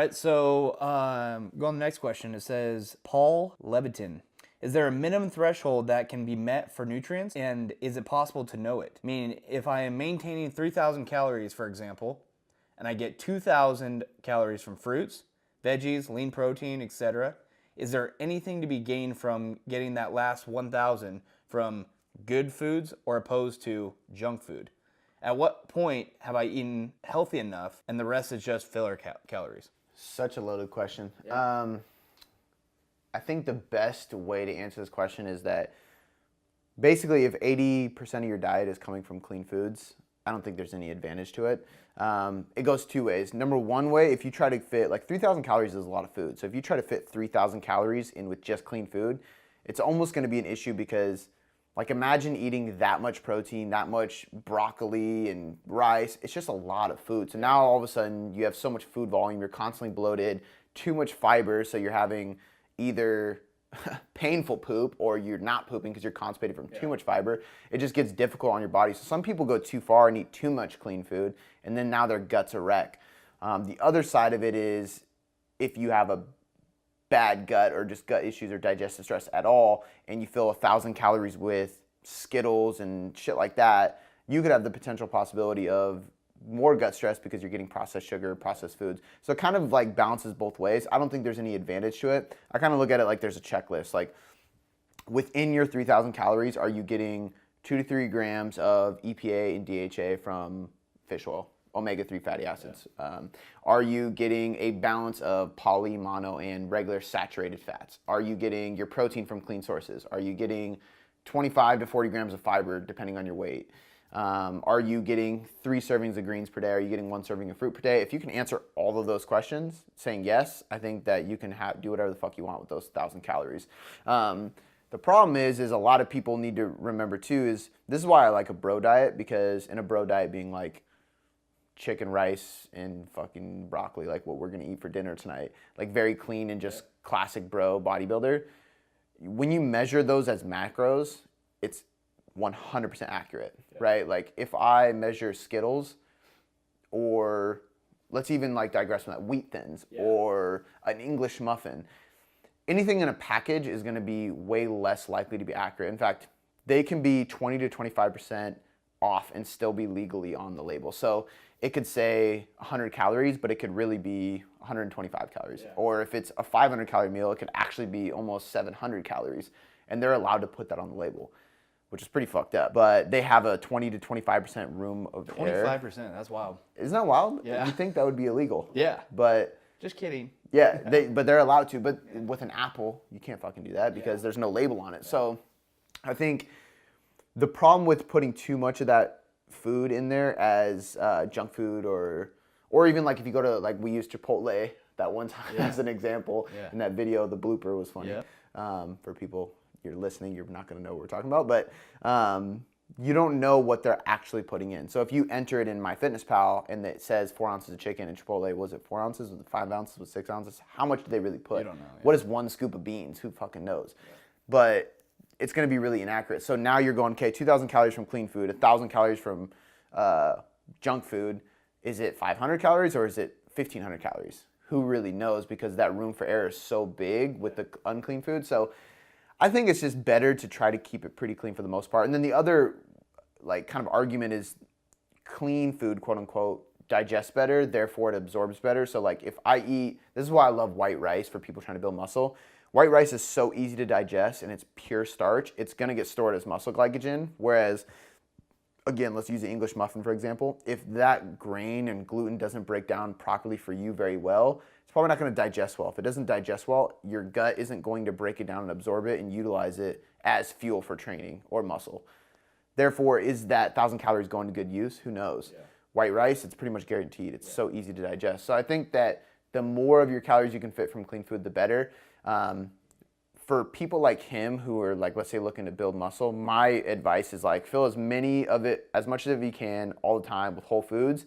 right, so go on the next question. It says, Paul Leviton. Is there a minimum threshold that can be met for nutrients, and is it possible to know it? Meaning, if I am maintaining 3,000 calories, for example, and I get 2,000 calories from fruits, veggies, lean protein, etc., is there anything to be gained from getting that last 1,000 from good foods or opposed to junk food? At what point have I eaten healthy enough and the rest is just filler calories? Such a loaded question. Yeah. I think the best way to answer this question is that basically if 80% of your diet is coming from clean foods, I don't think there's any advantage to it. It goes two ways. Number one way, if you try to fit, like 3,000 calories is a lot of food. So if you try to fit 3,000 calories in with just clean food, it's almost going to be an issue because like imagine eating that much protein, that much broccoli and rice. It's just a lot of food. So now all of a sudden you have so much food volume, you're constantly bloated, too much fiber, so you're having either painful poop or you're not pooping because you're constipated from too much fiber. It just gets difficult on your body. So some people go too far and eat too much clean food, and then now their gut's a wreck. The other side of it is if you have a bad gut or just gut issues or digestive stress at all, and you fill 1,000 calories with Skittles and shit like that, you could have the potential possibility of more gut stress because you're getting processed sugar, processed foods. So it kind of like balances both ways. I don't think there's any advantage to it. I kind of look at it like there's a checklist. Like within your 3,000 calories, are you getting 2 to 3 grams of EPA and DHA from fish oil, omega-3 fatty acids? Are you getting a balance of poly, mono, and regular saturated fats? Are you getting your protein from clean sources? Are you getting 25 to 40 grams of fiber depending on your weight? Are you getting 3 servings of greens per day? Are you getting 1 serving of fruit per day? If you can answer all of those questions saying yes, I think that you can do whatever the fuck you want with those 1,000 calories. The problem is a lot of people need to remember too is this is why I like a bro diet, because in a bro diet being like chicken, rice, and fucking broccoli, like what we're gonna eat for dinner tonight, like very clean and just classic bro bodybuilder. When you measure those as macros, it's 100% accurate, right? Like if I measure Skittles, or let's even like digress from that, Wheat Thins or an English muffin, anything in a package is going to be way less likely to be accurate. In fact, they can be 20 to 25% off and still be legally on the label. So it could say 100 calories, but it could really be 125 calories. Or if it's a 500 calorie meal, it could actually be almost 700 calories. And they're allowed to put that on the label, which is pretty fucked up. But they have a 20 to 25% room of air. 25%, that's wild. Isn't that wild? Yeah. You'd think that would be illegal. Yeah. But just kidding. yeah, but they're allowed to. But with an apple, you can't fucking do that because there's no label on it. So I think the problem with putting too much of that food in there as junk food, or even like if you go to, like we used Chipotle that one time as an example. In that video, the blooper was funny. For people you're listening, you're not going to know what we're talking about, but you don't know what they're actually putting in. So if you enter it in MyFitnessPal and it says 4 ounces of chicken, and Chipotle, was it 4 ounces, was it 5 ounces, was it 6 ounces? How much do they really put? You don't know. What is 1 scoop of beans? Who fucking knows? But it's going to be really inaccurate. So now you're going, okay, 2,000 calories from clean food, 1,000 calories from junk food. Is it 500 calories or is it 1,500 calories? Who really knows? Because that room for error is so big with the unclean food. So I think it's just better to try to keep it pretty clean for the most part. And then the other like kind of argument is clean food, quote unquote, digests better, therefore it absorbs better. So like if I eat, this is why I love white rice for people trying to build muscle. White rice is so easy to digest and it's pure starch. It's going to get stored as muscle glycogen. Whereas, again, let's use the English muffin, for example. If that grain and gluten doesn't break down properly for you very well, it's probably not going to digest well. If it doesn't digest well, your gut isn't going to break it down and absorb it and utilize it as fuel for training or muscle. Therefore, is that 1,000 calories going to good use? Who knows? White rice, it's pretty much guaranteed. It's so easy to digest. So I think that the more of your calories you can fit from clean food, the better. For people like him who are like, let's say, looking to build muscle, my advice is like fill as many of it, as much of it you can all the time with whole foods.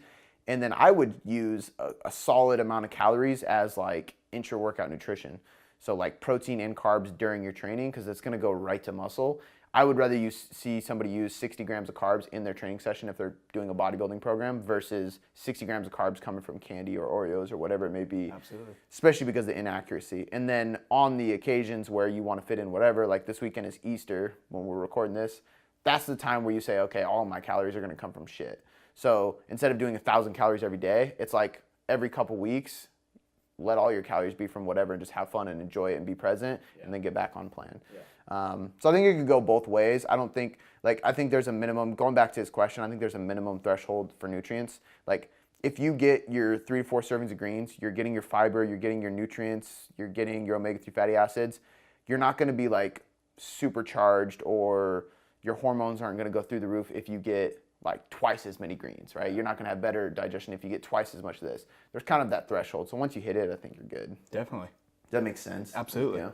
And then I would use a solid amount of calories as like intra-workout nutrition. So like protein and carbs during your training, because it's going to go right to muscle. I would rather see somebody use 60 grams of carbs in their training session if they're doing a bodybuilding program versus 60 grams of carbs coming from candy or Oreos or whatever it may be. Absolutely. Especially because of the inaccuracy. And then on the occasions where you want to fit in whatever, like this weekend is Easter when we're recording this, that's the time where you say, okay, all my calories are going to come from shit. So instead of doing 1,000 calories every day, it's like every couple weeks, let all your calories be from whatever and just have fun and enjoy it and be present and then get back on plan. So I think it could go both ways. I don't think, I think there's a minimum, going back to his question, I think there's a minimum threshold for nutrients. Like if you get your 3 to 4 servings of greens, you're getting your fiber, you're getting your nutrients, you're getting your omega-3 fatty acids, you're not going to be like supercharged or your hormones aren't going to go through the roof if you get like twice as many greens, right? You're not going to have better digestion if you get twice as much of this. There's kind of that threshold. So once you hit it, I think you're good. Definitely. Does that make sense? Absolutely. Yeah.